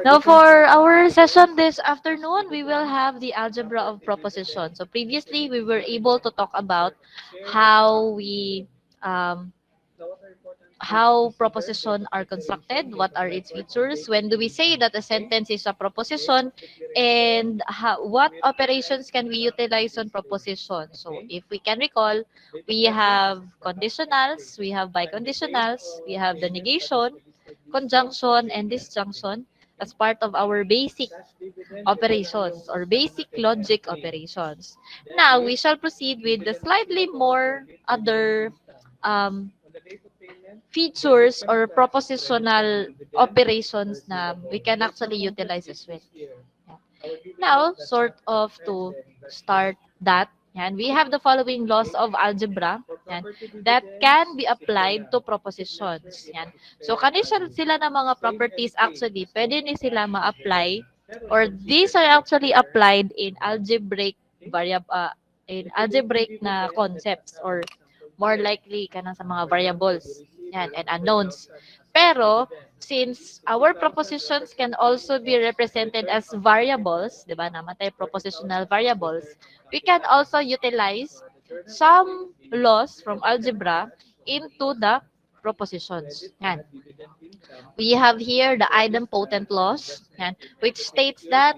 Now, for our session this afternoon, we will have the algebra of propositions. So previously, we were able to talk about how we um, how proposition are constructed, what are its features, when do we say that a sentence is a proposition, and what operations can we utilize on proposition. So if we can recall, we have conditionals, we have biconditionals, we have the negation, conjunction, and disjunction as part of our basic operations or basic logic operations. Now, we shall proceed with the slightly more other um, features or propositional operations na we can actually utilize as well. Yeah. Now, sort of to start that, yan, we have the following laws of algebra yan, that can be applied to propositions. Yan. So, sila ng mga properties actually, pwede ni sila ma-apply or these are actually applied in algebraic na concepts or more likely kanang sa mga variables yan, and unknowns. Pero, since our propositions can also be represented as variables, di ba, naman tayo propositional variables, we can also utilize some laws from algebra into the propositions. Yan. We have here the idempotent laws, yan, which states that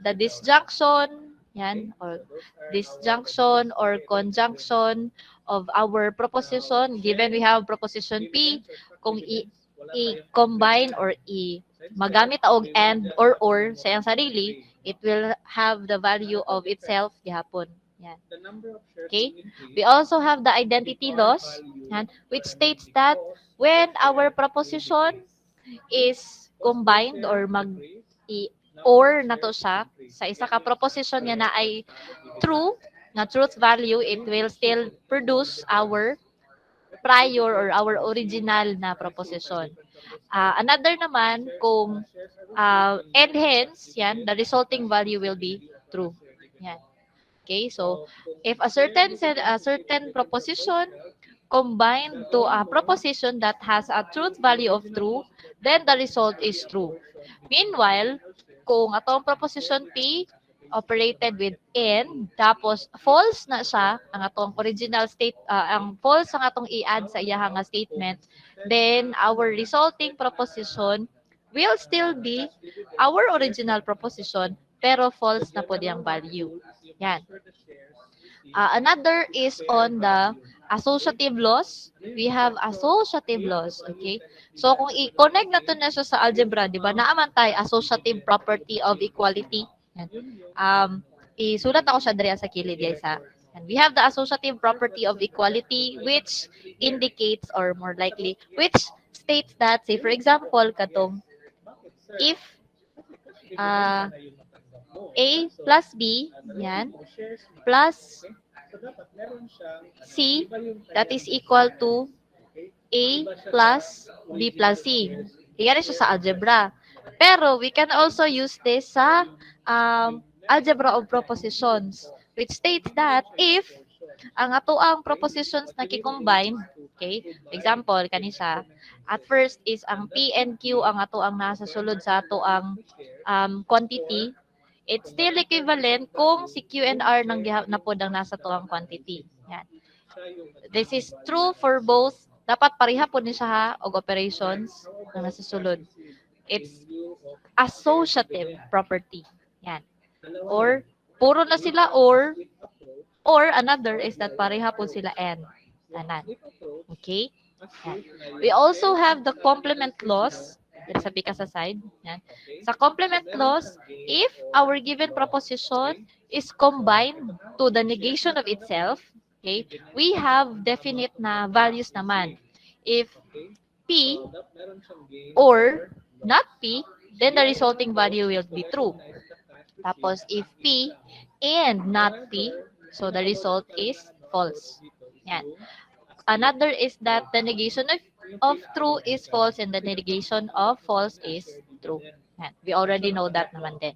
the disjunction or conjunction of our proposition, given we have proposition P, kung i-combine or magamit og and or sa iyang sarili, it will have the value of itself gihapon. Yan. Okay? We also have the identity laws, yan, which states that when our proposition is combined or or na to siya sa isa ka proposition niya na ay true, na truth value, it will still produce our prior or our original na proposition. Another naman, kung and hence, yan, the resulting value will be true. Yan. Okay, so if a certain proposition combined to a proposition that has a truth value of true, then the result is true. Meanwhile, kung atong proposition P operated with N, tapos false na siya, ang atong original state, ang false ang atong i-add sa iyahang nga statement, then our resulting proposition will still be our original proposition, pero false na po diyang value. Yan. Another is on the associative laws. We have associative laws, okay? So, kung i-connect na to na siya sa algebra, di ba, naaman tayo associative property of equality. Yan. Isulat ako siya diri sa kilid, guys, ha? And we have the associative property of equality, which indicates, or more likely, which states that, say, for example, katong, if uh, A plus B, yan, plus C, that is equal to A plus B plus C. Yan siya sa algebra. Pero we can also use this sa algebra of propositions, which states that if ang atoang propositions na ki-combine, okay, example, kanisa, at first is ang P and Q ang atoang nasa sulod sa atoang quantity, it's still equivalent kung si Q and R nang na po ang nasa toang quantity. Yan. This is true for both. Dapat pareha po ni siya ha, og operations na nasa sulod. It's associative property. Yan. Or, puro na sila or another is that pareha po sila and. Tanan. Okay? Yan. We also have the complement laws. Let's sabi ka sa side. Yan. Sa complement laws, if our given proposition is combined to the negation of itself, okay, we have definite na values naman. If P or not P, then the resulting value will be true. Tapos, if P and not P, so the result is false. Yan. Another is that the negation of true is false and the negation of false is true. Yan. We already know that naman din.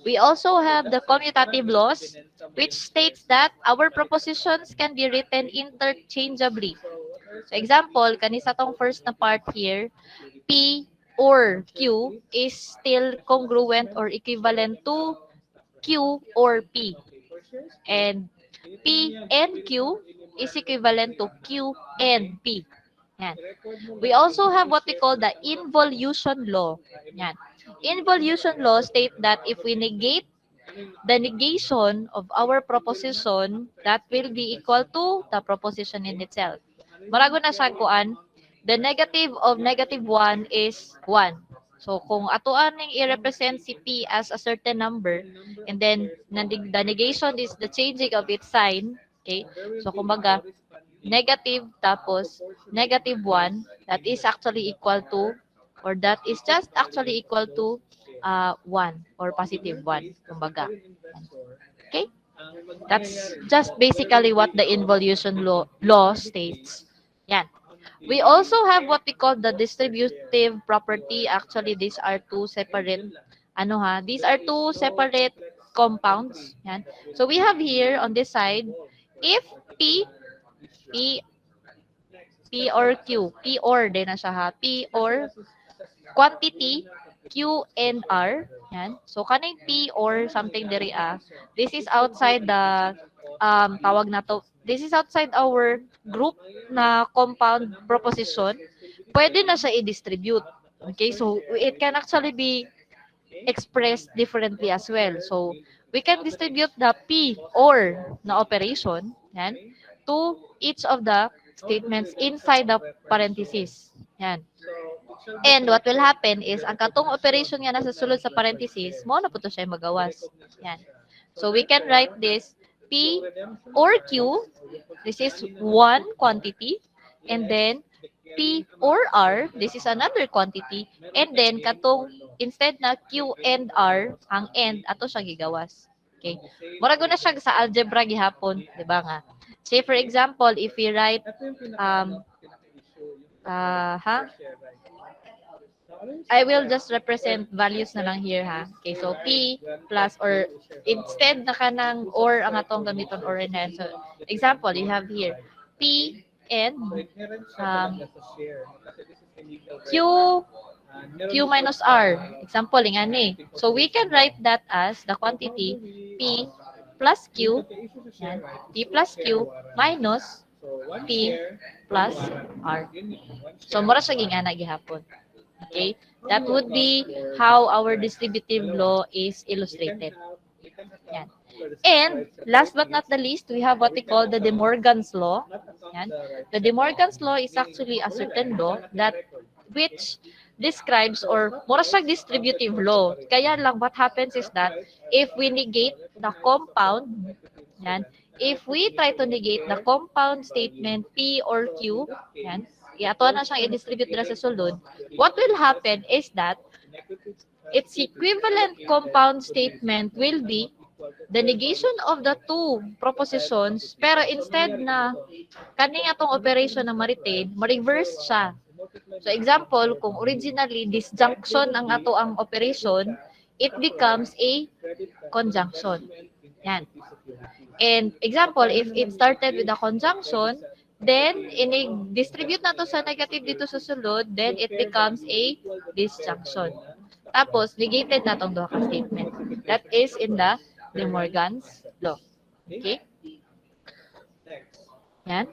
We also have the commutative laws, which states that our propositions can be written interchangeably. So example, kanisa tong first na part here, P or Q is still congruent or equivalent to Q or P. And P and Q is equivalent to Q and P. Yan. We also have what we call the involution law. Yan. Involution law state that if we negate the negation of our proposition, that will be equal to the proposition in itself. Marago na siya kuan, the negative of negative 1 is 1. So, kung atuan ning i-represent si P as a certain number, and then the negation is the changing of its sign, okay? So, kumbaga, negative tapos negative 1, that is actually equal to, or that is just actually equal to 1 or positive 1, kumbaga. Okay? That's just basically what the involution law states. Yan. We also have what we call the distributive property. Actually, these are two separate, these are two separate compounds. Yan. So we have here on this side, if P, P, P or Q, P or din na siya ha, P or quantity Q and R. Yan. So kaning P or something diri this is outside the tawag na to. This is outside our group na compound proposition. Pwede na siya i-distribute. Okay? So it can actually be expressed differently as well. So we can distribute the P or na operation yan to each of the statements inside the parenthesis. Yan. And what will happen is, ang katong operation nga nasa sulod sa parenthesis, mo na po to siya magawas. Yan. So, we can write this P or Q. This is one quantity. And then, P or R, this is another quantity. And then, katong, instead na Q and R, ang end, ato siya gigawas. Okay. Murago na siya sa algebra gihapon. Diba nga? Say, for example, if we write, ha? I will just represent values na lang here ha. Okay, so P plus or instead na kanang or ang atong gamiton or na. So example, you have here P and um, Q Q minus R. Example, nga ni. So we can write that as the quantity P plus Q, yan, P plus Q minus P plus R. So mura siya gingana gihapon. Okay? That would be how our distributive law is illustrated. Yan. And last but not the least, we have what we call the De Morgan's law. Yan. The De Morgan's law is actually a certain law that which describes or mura siyang distributive law. Kaya lang what happens is that if we negate the compound, yan, if we try to negate the compound statement P or Q, yan, iato na siyang i-distribute dira sa sulod, what will happen is that its equivalent compound statement will be the negation of the two propositions, pero instead na kaning atong operation na ma-retain, ma-reverse siya. So example, kung originally disjunction ang ato ang operation, it becomes a conjunction. Yan. And example, if it started with a conjunction, then ini-distribute na to sa negative dito sa sulod, then it becomes a disjunction. Tapos, negated na tong duha ka statement. That is in the De Morgan's law. Okay? Yan.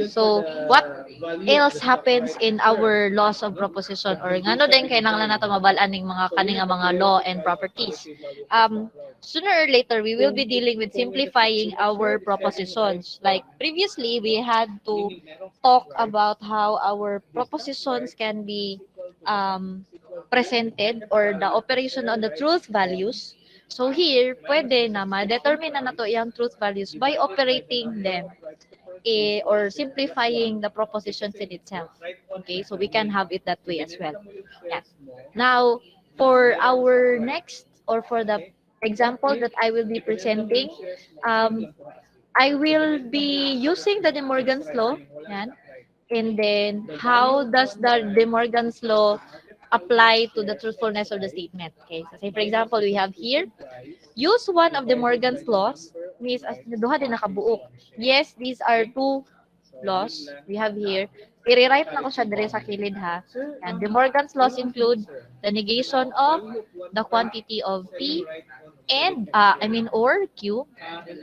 So, what else happens in our laws of proposition or ngano din kailangan nato mabalaan ning mga kaning mga law and properties. Sooner or later we will be dealing with simplifying our propositions. Like previously we had to talk about how our propositions can be presented or the operation on the truth values. So here, pwede na ma-determine na nato yung truth values by operating them or simplifying the propositions in itself. Okay, so we can have it that way as well. Yeah. Now, for our next or for the example that I will be presenting, I will be using the De Morgan's law. Yan. And then, how does the De Morgan's law apply to the truthfulness of the statement? Okay, so say for example, we have here, use one of the Morgan's laws, means as duha din nakabuok. Yes, these are two laws we have here. I-rewrite na ko siya dire sa kilid ha. And the Morgan's laws include the negation of the quantity of P and, or Q,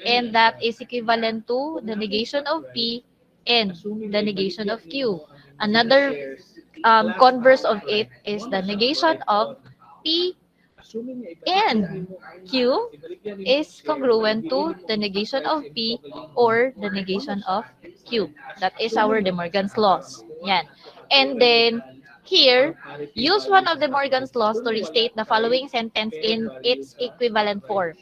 and that is equivalent to the negation of P and the negation of Q. Another converse of it is the negation of P and Q is congruent to the negation of P or the negation of Q. That is our De Morgan's laws. Yan. And then here, use one of De Morgan's laws to restate the following sentence in its equivalent form.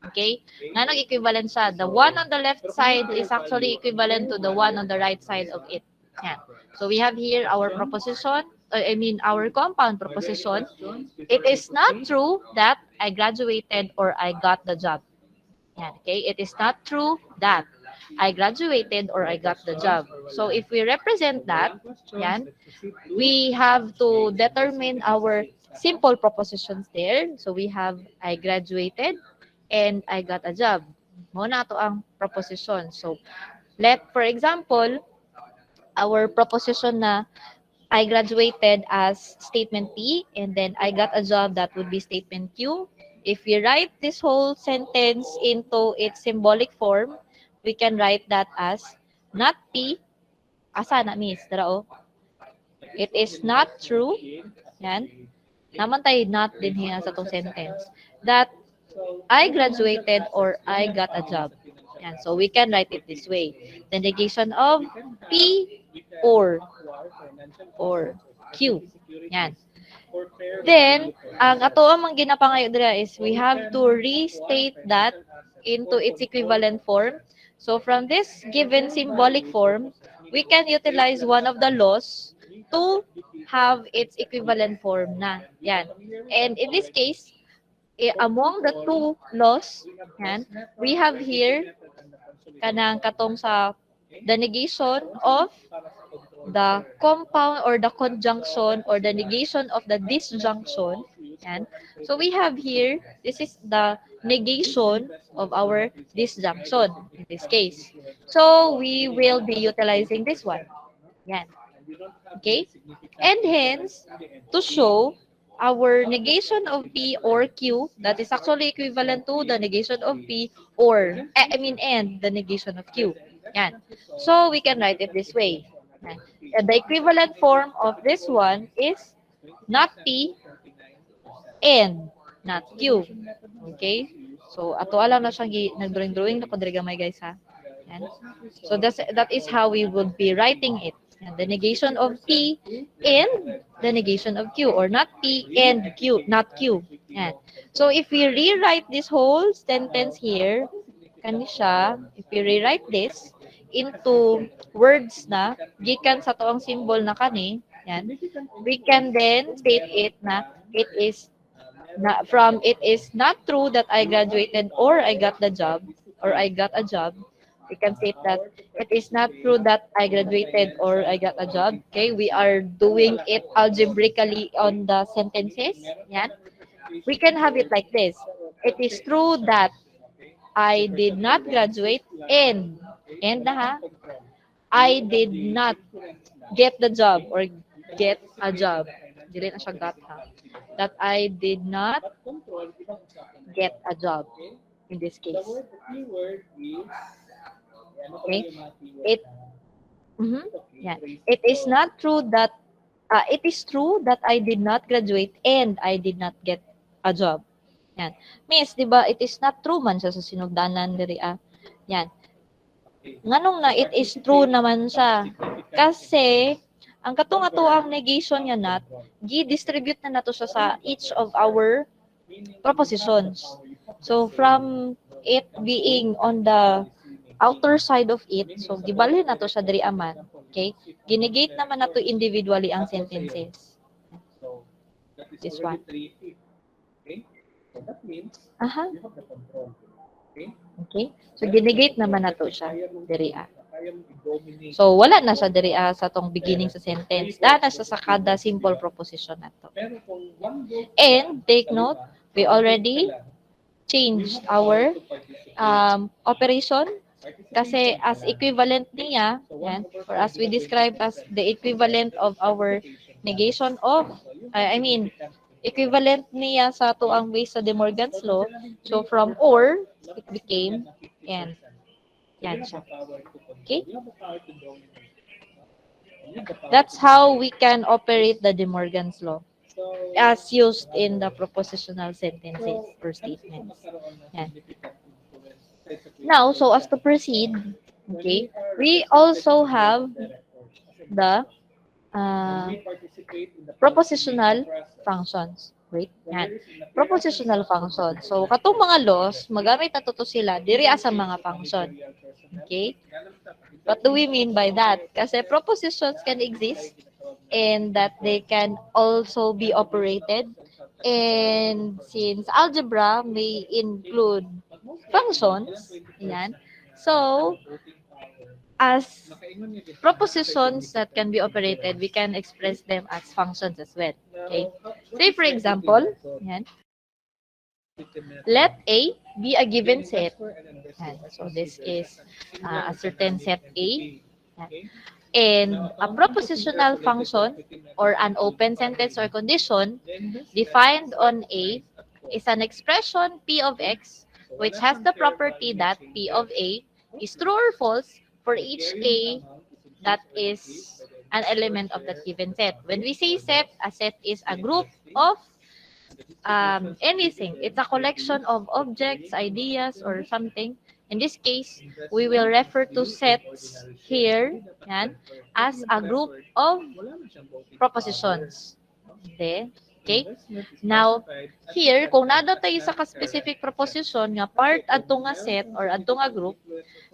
Okay? Nga nang equivalent siya. The one on the left side is actually equivalent to the one on the right side of it. Yan. So we have here our proposition, our compound proposition. It is not true that I graduated or I got the job. Yan, okay? It is not true that I graduated or I got the job. So if we represent that, yan, we have to determine our simple propositions there. So we have I graduated and I got a job. Muna to ang proposition. So for example, our proposition na I graduated as statement P, and then I got a job, that would be statement Q. If we write this whole sentence into its symbolic form, we can write that as not P. Asa na, miss? Tara, oh. It is not true. Yan. Naman tayo not din hiya sa tong sentence. That I graduated or I got a job. Yan. So we can write it this way. The negation of P or Q. Yan. Then, ang ato ang ginapangayo dira is we have to restate that into its equivalent form. So from this given symbolic form, we can utilize one of the laws to have its equivalent form na. Yan. And in this case, among the two laws, yan, we have here kanang katong sa the negation of the compound or the conjunction or the negation of the disjunction. Yan. So we have here, this is the negation of our disjunction in this case. So we will be utilizing this one. Yan. Okay? And hence, to show our negation of P or Q, that is actually equivalent to the negation of P or, and the negation of Q. Yan. So we can write it this way. Yan. And the equivalent form of this one is not P and not Q. Okay? So, ato alam na siyang nag-drawing-drawing na ko diri gamay guys ha. Yan. So, that is how we would be writing it. And the negation of P and the negation of Q, or not P and Q, not Q. Yan. So, if we rewrite this whole sentence here, kani siya, if we rewrite this into words na gikan sa toong symbol na kani, yan, we can then state it na it is not true that I graduated or I got the job or I got a job. We can state that it is not true that I graduated or I got a job. Okay, we are doing it algebraically on the sentences. Yan. We can have it like this. It is true that I did not graduate and I did not get the job or get a job. Dili na siya got ha. That I did not get a job in this case. Okay. Yeah. It is not true that it is true that I did not graduate and I did not get a job. Yan. Miss, di ba, it is not true man siya sa sinugdanan diri Yan. Nganong na it is true naman siya? Kasi ang katong ato ang negation niya not, gi-distribute na nato siya sa each of our propositions. So from it being on the outer side of it, so gibalhin nato siya diri aman. Okay? Ginegate naman nato individually ang sentences. This one. Aha. Okay? So, ginegate naman na to siya. Diri So, wala na siya diri sa tong beginning sa sentence. Dahil na siya sa kada simple proposition na to. And, take note, we already changed our operation Kasi as equivalent niya, yan, or as we describe as the equivalent of our negation of, equivalent niya sa tuang base sa De Morgan's law. So from or, it became and. Yan siya. Okay? That's how we can operate the De Morgan's law as used in the propositional sentences or statements. Yan. Now, so as to proceed, okay, we also have the uh, propositional functions. Wait, yan. Propositional function. So, katong mga laws, magamit na to sila diri sa mga function. Okay? What do we mean by that? Kasi propositions can exist and that they can also be operated. And since algebra may include functions, yan. So, as propositions that can be operated, we can express them as functions as well. Okay? Say for example, yan, let A be a given set. Yan. So this is a certain set A. Yan. And a propositional function or an open sentence or condition defined on A is an expression P of X which has the property that P of A is true or false for each A that is an element of that given set. When we say set, a set is a group of anything. It's a collection of objects, ideas, or something. In this case, we will refer to sets here yan, as a group of propositions. Okay? Now, here, kung nada tayo sa ka-specific proposition nga part adto nga set or adto nga group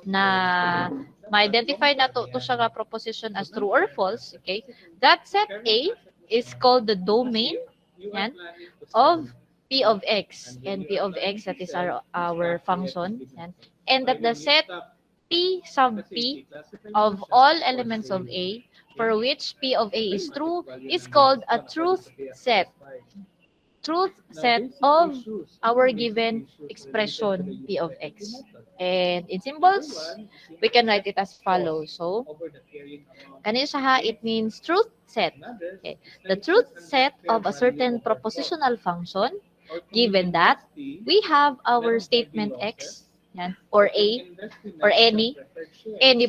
na ma-identify na to siya nga proposition as true or false, okay? That set A is called the domain yan, of P of X. And P of X, that is our function. Yan. And that the set P sub P of all elements of A for which P of A is true is called a truth set. Truth set of our given expression P of X. And in symbols, we can write it as follows. So, kanina siya ha, it means truth set. Okay. The truth set of a certain propositional function, given that we have our statement X, yan, or A, or any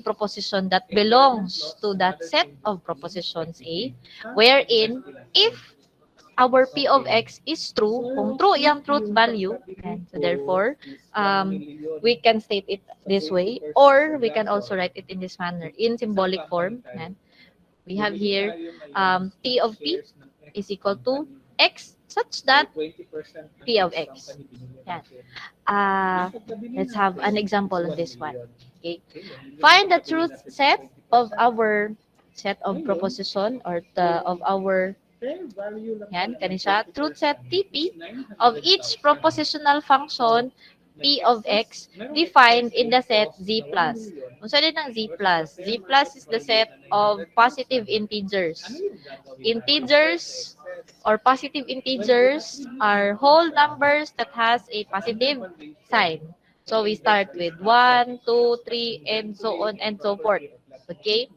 proposition that belongs to that set of propositions A, wherein if our P of X is true, kung true yung truth value, and so therefore, we can state it this way, or we can also write it in this manner, in symbolic form. And we have here, P of P is equal to X, such that P of X. Yan. Let's have an example of this one. Okay. Find the truth set of our set of proposition or of our yan, kanisya, truth set TP of each propositional function P of X defined in the set Z plus. Kung saan din ang Z plus? Z plus is the set of positive integers. Integers or positive integers are whole numbers that has a positive sign. So we start with 1, 2, 3, and so on and so forth. Okay?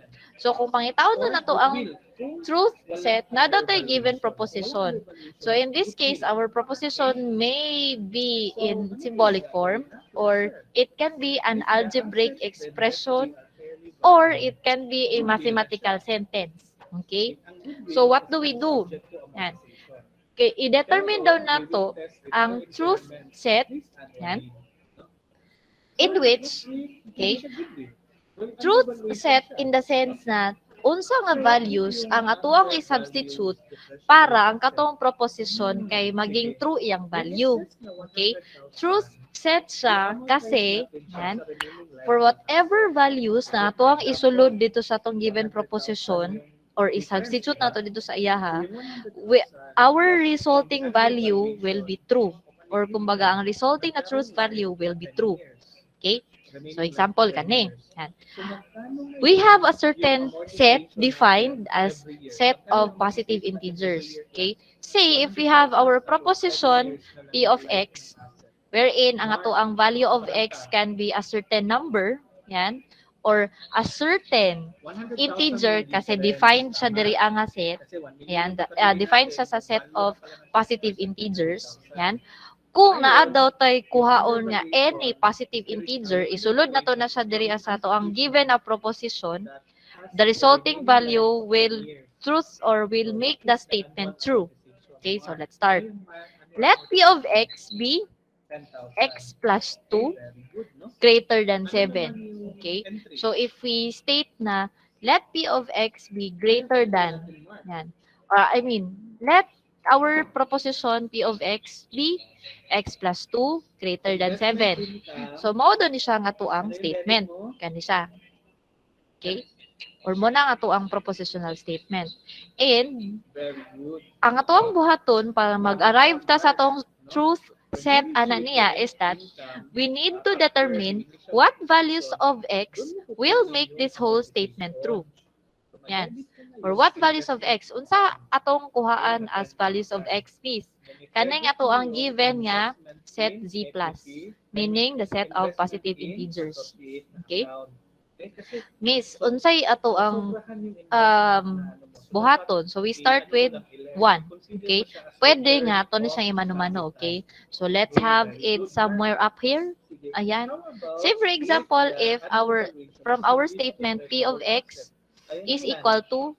So kung pangitaon na to ang truth set, nada tayo given proposition. So in this case, our proposition may be in symbolic form, or it can be an algebraic expression, or it can be a mathematical sentence. Okay? So what do we do? Yan. Okay, i-determine daw nato ang truth set, yan, in which, okay, truth set in the sense na unsa nga values ang atuang i-substitute para ang katong proposition kay maging true iyang value. Okay? Truth set siya kasi yan, for whatever values na atuang isulod dito sa atong given proposition or i-substitute nato dito sa iyaha, our resulting value will be true. Or kumbaga, ang resulting na truth value will be true. Okay? So, example kani. Yan. We have a certain set defined as set of positive integers. Okay? Say, if we have our proposition P of X, wherein ang ato ang value of X can be a certain number, yan, or a certain integer kasi defined siya diri nga set. Yan, defined siya sa set of positive integers. Yan. Kung naa daw tay kuhaon nga any positive integer, isulod na to na siya diri sa to ang given a proposition, the resulting value will truth or will make the statement true. Okay, so let's start. Let P of x be x plus 2 greater than 7. Okay? So if we state na let P of x be greater than, yan. Let our proposition P of x be x plus 2 greater than 7. So mao do ni siya nga tuang statement. Kani siya. Okay? Or mo na nga tuang propositional statement. And ang atoang buhaton para mag-arrive ta sa atong truth set ana niya is that we need to determine what values of x will make this whole statement true. Yan. Or what values of x? Unsa atong kuhaan as values of x is? Kanang ato ang given nga set z plus, meaning the set of positive integers. Okay? Miss, unsay ato ang buhaton. So we start with 1. Okay? Pwede nga to ni siyang imano-mano, okay? So let's have it somewhere up here. Ayan. Say for example, if from our statement P of x is equal to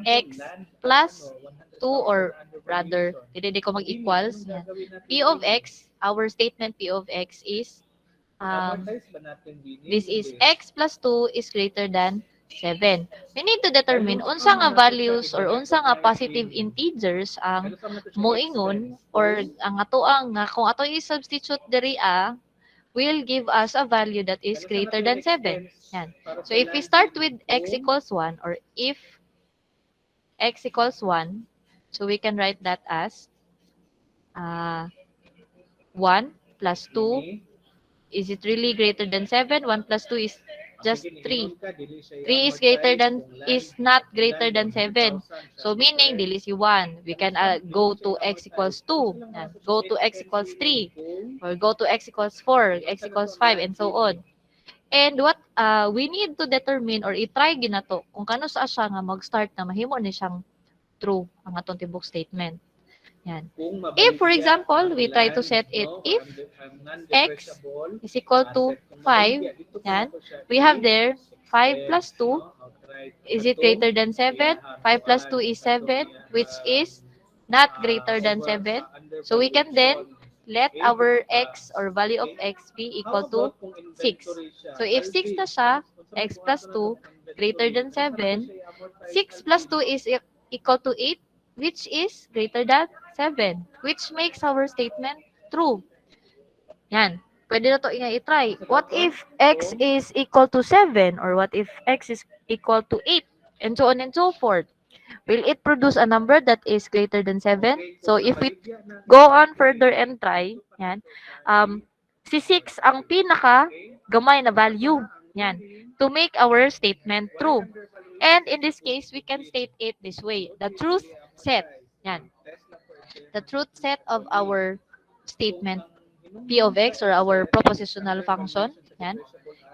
x plus 2, or rather, hindi ko mag-equals. P of x, our statement P of x is this is x plus 2 is greater than 7. We need to determine unsa nga values or unsa nga positive integers ang moingon or ang atoang nga kung ato i-substitute diri will give us a value that is greater than 7. Yan. So if we start with x equals 1, or if x equals 1, so we can write that as 1 plus 2. Is it really greater than 7? 1 plus 2 is just 3. 3 is not greater than 7. So meaning, dili si 1. We can go to x equals 2. Go to x equals 3. Or go to x equals 4, x equals 5, and so on. And what we need to determine or i-try ginato kung kano sa siya nga mag-start na mahimo ni siyang true ang atong tibok statement. Yan. If, for example, we try to set it, if x is equal to 5, yan, we have there 5 plus 2, is it greater than 7? 5 plus 2 is 7, which is not greater than 7. So we can then let our x or value of x be equal to 6. So if 6 na siya, x plus 2 greater than 7, 6 plus 2 is equal to 8, which is greater than 7, which makes our statement true. Yan. Pwede na to i-try. What if x is equal to 7? Or what if x is equal to 8? And so on and so forth. Will it produce a number that is greater than 7? So if we go on further and try, yan, si 6 ang pinaka gamay na value. Yan. To make our statement true. And in this case, we can state it this way. The truth set. Yan. The truth set of our statement P of x or our propositional function, yan,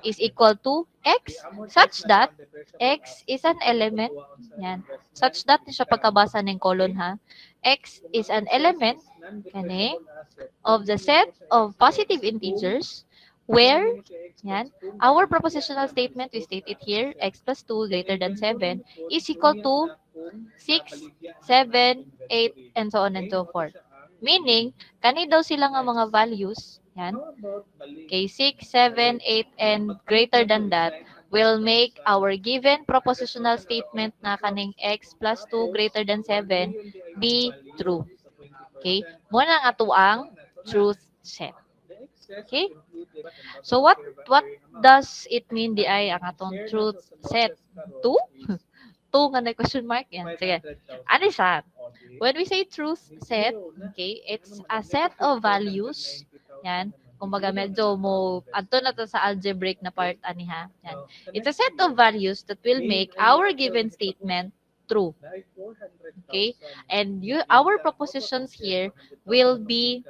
is equal to x such that x is an element, yan, such that siya pagkabasa ng colon ha, x is an element kani of the set of positive integers where, yan, our propositional statement, we state it here, x plus 2 greater than 7 is equal to 6, 7, 8, and so on and so forth. Meaning, kani daw sila nga mga values, yan, okay, 6, 7, 8, and greater than that will make our given propositional statement na kaning x plus 2 greater than 7 be true. Okay? Muna nga to ang truth set. Okay? So what does it mean di ay ang atong truth set? 2? 2 nga na question mark yan. Sige. Ano siya? When we say truth set, okay, it's a set of values. Yan. Kumbaga medyo mo adto na to sa algebraic na part ani ha. Yan. It's a set of values that will make our given statement true. Okay? And our propositions here will be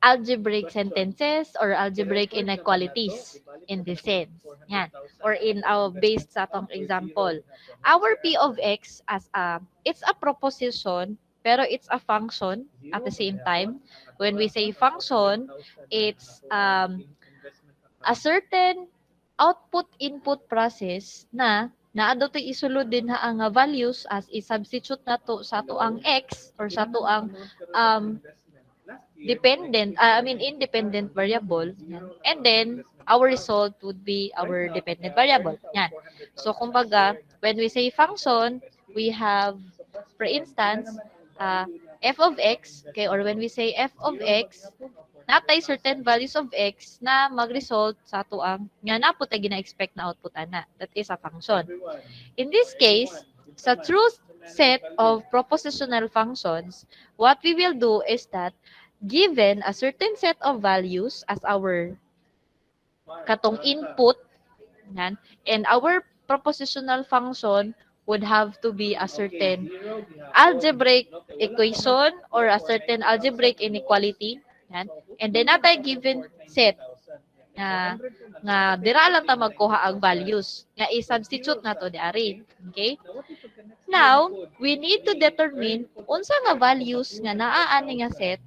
algebraic sentences or algebraic inequalities in this sense. Yan. Or in our based sa atong example. Our P of X it's a proposition pero it's a function at the same time. When we say function, it's a certain output-input process na naado to isulod din ha ang values as i-substitute nato sa to ang x or sa to ang um, independent variable. Yan. And then, our result would be our dependent variable. Yan. So, kumbaga, when we say function, we have, for instance, uh, f of x, okay, or when we say f of x, natay certain values of x na mag-result sa tuang nga na po tayo gina-expect na output ana. That is a function. In this case, sa true set of propositional functions, what we will do is that given a certain set of values as our katong input, yan, and our propositional function would have to be a certain algebraic equation or a certain algebraic inequality, yan, and then natay given set nga dira lang ta magkuha ang values nga i-substitute nato di ari. Okay? Now, we need to determine unsa nga values nga naa ani nga set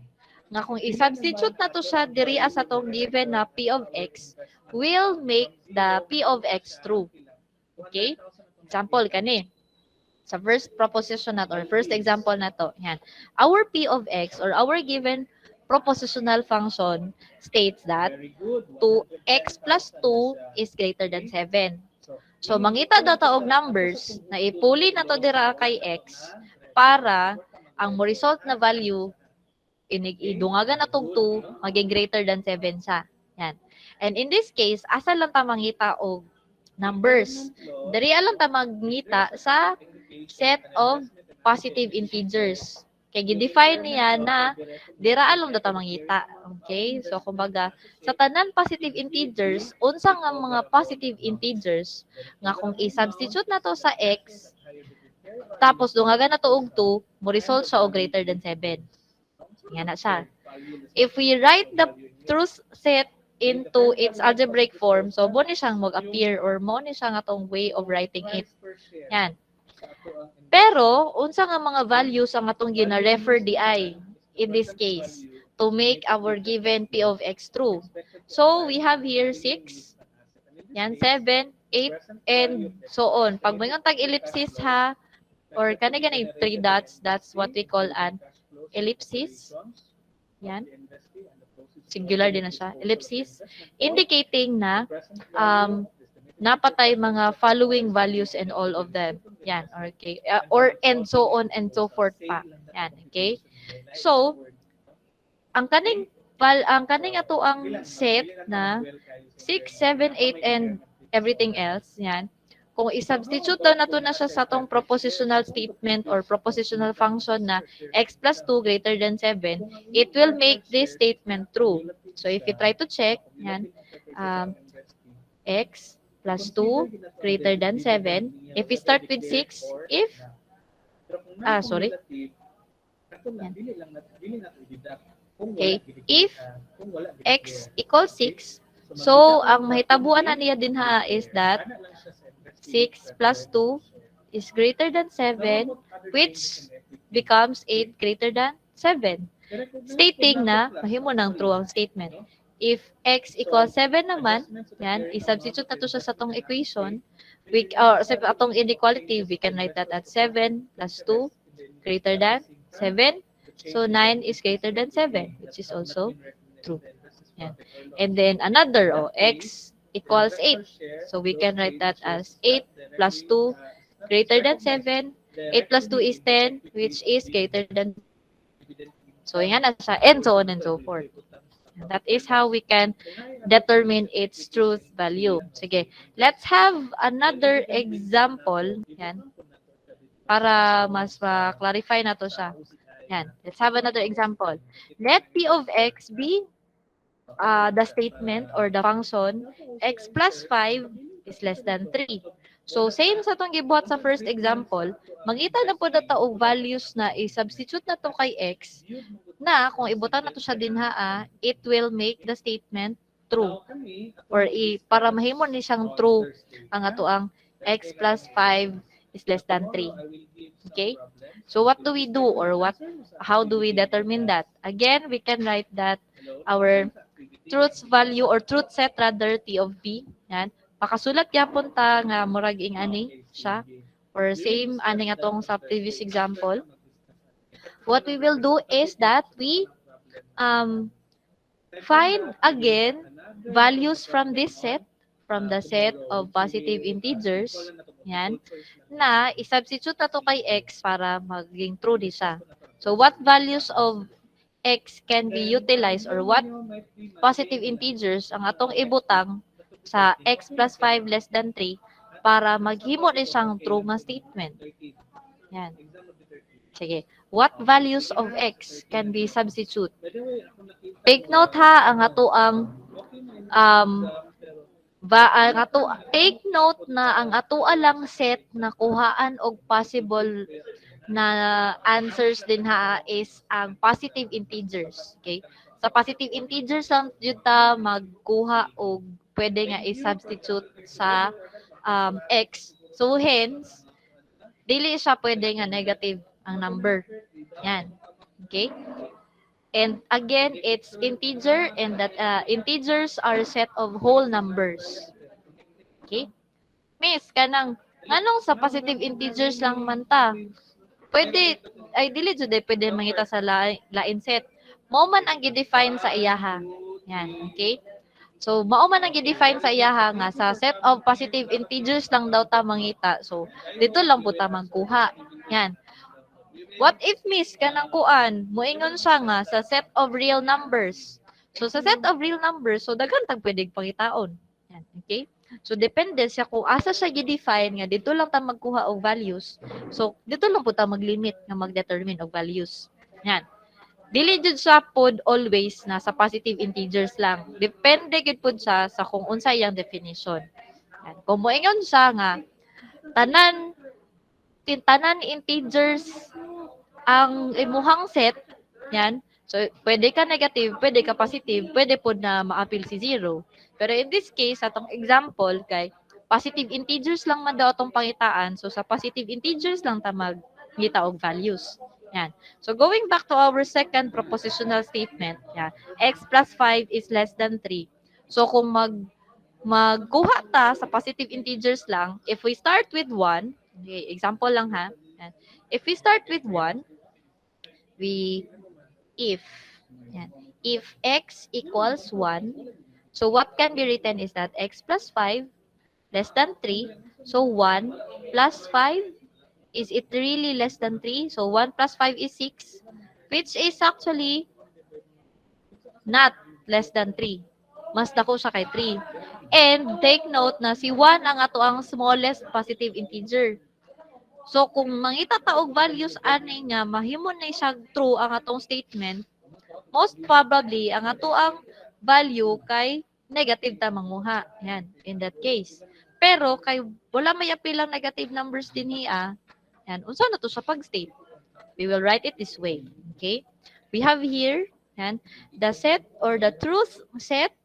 nga kung i-substitute nato siya diri as atong given na P of X will make the P of X true. Okay? Example kani. Sa first proposition nato or first example nato, yan. Our P of X or our given propositional function states that 2x plus 2 is greater than 7. So, mangita daw og numbers na ipuli na to dira kay x para ang mo result na value idungagan na tong 2 maging greater than 7 sa. Yan. And in this case, asa lang ta mangita og numbers. Diri lang ta mangita sa set of positive integers. Kay gi-define niya na dira along data mangita. Okay? So kumbaga sa tanan positive integers, unsa nga mga positive integers nga kung i-substitute nato sa x tapos dungagan nato og 2, mo result siya og greater than 7. Nga na siya. If we write the truth set into its algebraic form, so mo ni siyang mag-appear or mo ni siya nga tong way of writing it. Yan. Pero, unsa nga mga values ang atong gina-refer di ay in this case to make our given P of X true. So, we have here 6, yan, 7, 8, and so on. Pag may tag ellipsis ha, or kani 3 dots, that's what we call an ellipsis. Yan. Singular din na siya. Ellipsis. Indicating na napatay mga following values and all of them. Yan, okay. Or and so on and so forth pa. Yan, okay. So, ang kaning ato ang set na 6, 7, 8 and everything else, yan. Kung i-substitute daw nato na siya sa tong propositional statement or propositional function na x plus 2 greater than 7, it will make this statement true. So, if you try to check, yan, x plus 2 greater than 7. If we start with 6, if, okay, if x equals 6, so ang mahitabuan na niya din ha is that 6 plus 2 is greater than 7, which becomes 8 greater than 7. Stating na mahimo ng true ang statement. If x equals 7 naman, yan, i-substitute na to siya sa atong equation, or sa atong inequality, we can write that at 7 plus 2 greater than 7. So, 9 is greater than 7, which is also true. Yan. And then, another, x equals 8. So, we can write that as 8 plus 2 greater than 7. 8 plus 2 is 10, which is greater than 7. So, yan na siya, and so on and so forth. That is how we can determine its truth value. Sige, let's have another example. Yan. Para mas ma-clarify na to siya. Yan. Let's have another example. Let P of X be the statement or the function x plus 5 is less than 3. So, same sa itong gibuhat sa first example, mangita na po na og values na i-substitute na to kay x na kung ibutang nato siya dinhaa, it will make the statement true. Or para mahimo ni siyang true ang ato ang x plus 5 is less than 3. Okay? So what do we do or how do we determine that? Again, we can write that our truth value or truth set rather T of B. Yan. Pakasulat yapon ta nga murag ing ani siya or same ani nga tong sa previous example. What we will do is that we um, find again values from this set, from the set of positive integers, yan, na isubstitute na to kay x para maging true di siya. So what values of x can be utilized or what positive integers ang atong ibutang sa x plus 5 less than 3 para maghimo ni siyang true nga statement. Yan. Sige. What values of x can be substitute? Take note ha, ang ato ang um, take note na ang ato lang set na kuhaan og possible na answers din ha is ang positive integers. Okay? Sa positive integers lang yun ta magkuha og pwede nga i-substitute sa x. So hence, dili siya pwede nga negative ang number. Yan. Okay? And again, it's integer and that integers are a set of whole numbers. Okay? Miss, kanang anong sa positive integers lang man ta? Pwede, ay dili jud pwede mangita sa lain set. Mao man ang gi-define sa iyaha. Yan, okay? So, mao man ang gi-define sa iyaha nga sa set of positive integers lang daw ta mangita. So, dito lang po ta magkuha. Yan. What if miss kanang kuan, moingon siya nga sa set of real numbers. So sa set of real numbers, so daghan tag pwedeng pangitaon. Yan, okay? So depende siya kung asa siya gi-define nga dito lang ta magkuha og values. So dito lang po ta mag-limit nga mag-determine og values. Yan. Dili jud siya pod always na sa positive integers lang. Depende gid pod siya sa kung unsa iyang definition. Yan. Kung moingon siya nga tanan integers ang imuhang set, yan. So, pwede ka negative, pwede ka positive, pwede po na ma-appeal si zero. Pero in this case, atong example, kay positive integers lang man daw atong pangitaan. So, sa positive integers lang ta magngita og values. Yan. So, going back to our second propositional statement, yan. X plus 5 is less than 3. So, kung magkuha ta sa positive integers lang, if we start with 1, okay, example lang ha. Yan. If we start with 1, if yan, if x equals 1, so what can be written is that x plus 5 less than 3, so 1 plus 5, is it really less than 3? So 1 plus 5 is 6, which is actually not less than 3. Mas dako siya kay 3. And take note na si 1 ang ato ang smallest positive integer. So, kung mangita ta og values ani nga mahimo na siya true ang atong statement, most probably ang ato ang value kay negative ta manguha. Yan, in that case. Pero kay wala may apilang negative numbers din hiya, yan, unsa na to sa pag-state? We will write it this way. Okay? We have here, yan, the set or the truth set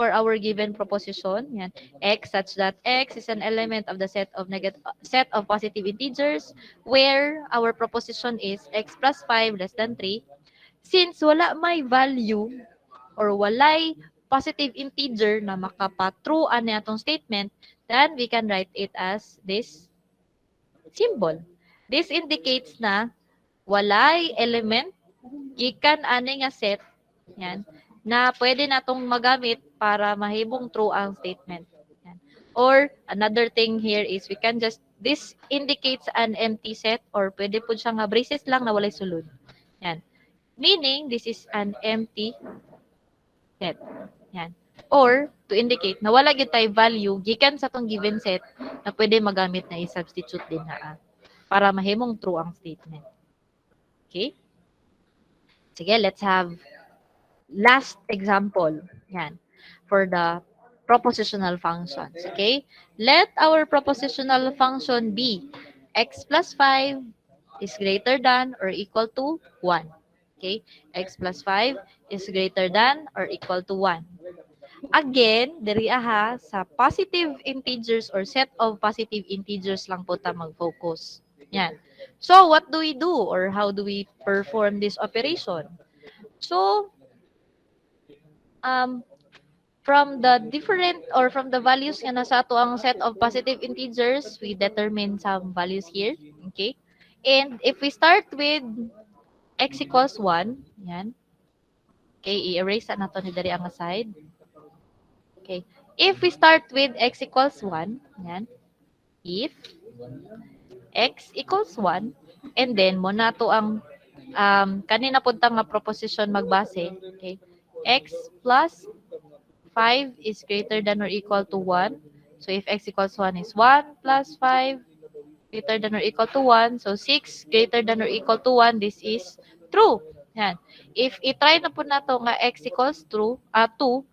for our given proposition, yan, x such that x is an element of the set of positive integers where our proposition is x plus 5 less than 3. Since wala may value or walay positive integer na makapa-true ani atong statement, then we can write it as this symbol. This indicates na walay element gikan ani nga set, yan, na pwede natong magamit para mahimong true ang statement. Yan. Or another thing here is we can just, this indicates an empty set or pwede po siya nga braces lang na walay sulod. Yan. Meaning, this is an empty set. Yan. Or, to indicate na wala gyud tay value gikan sa tong given set na pwede magamit na i-substitute din na para mahimong true ang statement. Okay? Sige, let's have last example. Yan. For the propositional functions. Okay? Let our propositional function be x plus 5 is greater than or equal to 1. Okay? X plus 5 is greater than or equal to 1. Again, diri aha sa positive integers or set of positive integers lang po ta mag-focus. Yan. So, what do we do or how do we perform this operation? So, um, from the different or from the values nga nasa ato ang set of positive integers, we determine some values here. Okay? And if we start with x equals 1, yan. Okay, i-erase na nato ni diri ang side. Okay. If we start with x equals 1, yan. If x equals 1, and then mo na to ang kanina punta nga proposition magbase. Okay. X plus 5 is greater than or equal to 1. So if x equals 1 is 1 plus 5 greater than or equal to 1. So 6 greater than or equal to 1. This is true. Yan. If i-try na po nato nga x equals 2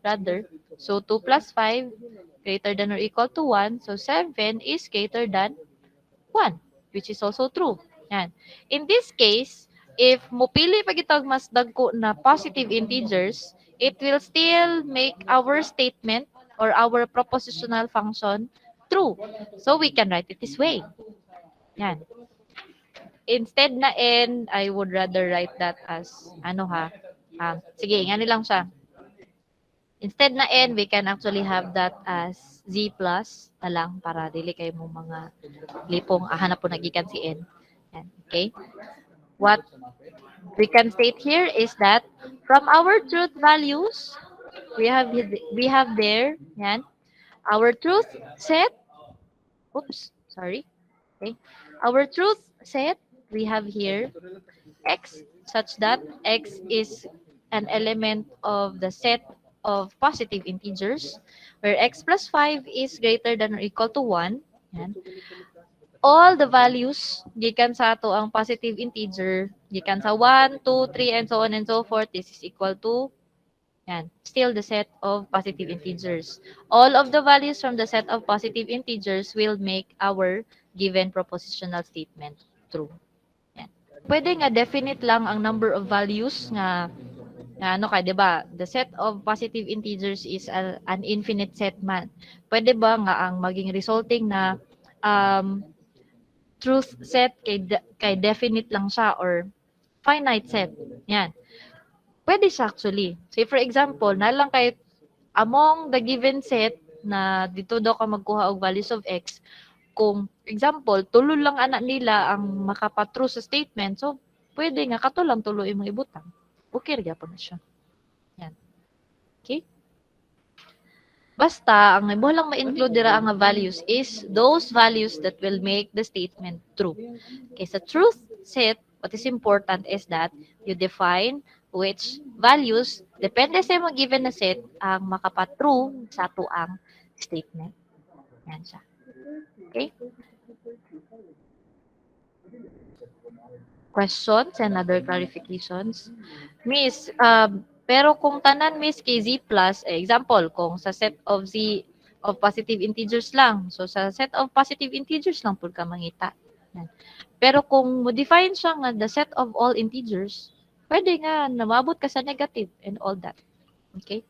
rather. So 2 plus 5 greater than or equal to 1. So 7 is greater than 1, which is also true. Yan. In this case, if mupili pa kitag mas dagko na positive integers, it will still make our statement or our propositional function true. So we can write it this way. Yan. Instead na n, I would rather write that as, sige, nga lang siya. Instead na n, we can actually have that as z plus na lang para dili kayo mo mga lipong hanap po nagikan si n. Yan. Okay? What we can state here is that from our truth values, we have there, yan, our truth set, sorry. Okay. Our truth set, we have here x such that x is an element of the set of positive integers where x plus 5 is greater than or equal to 1. Yan. All the values gikan sa ato ang positive integer, gikan sa 1, 2, 3, and so on and so forth, this is equal to yan, still the set of positive integers. All of the values from the set of positive integers will make our given propositional statement true. Yan. Pwede nga definite lang ang number of values nga ano ka, 'di ba? The set of positive integers is an infinite set man. Pwede ba nga ang maging resulting na truth set kay definite lang siya or finite set. Yan. Pwede siya actually. Say for example, na lang kay among the given set na dito daw ka magkuha og values of x, kung example, tulo lang anak nila ang makapatrue sa statement, so pwede nga kato lang tulo imong ibutang. Okay ra gyapon na siya. Yan. Okay? Basta, ang ibo lang ma-include dira ang values is those values that will make the statement true. Okay, sa truth set, what is important is that you define which values, depende sa mga given na set, ang makapatrue sa tuang statement. Yan siya. Okay? Questions and other clarifications? Miss, pero kung tanan miss kay z plus, example, kung sa set of z of positive integers lang, so sa set of positive integers lang pud ka mangita. Yan. Pero kung mo-define siya nga the set of all integers, pwede nga namabot ka sa negative and all that. Okay?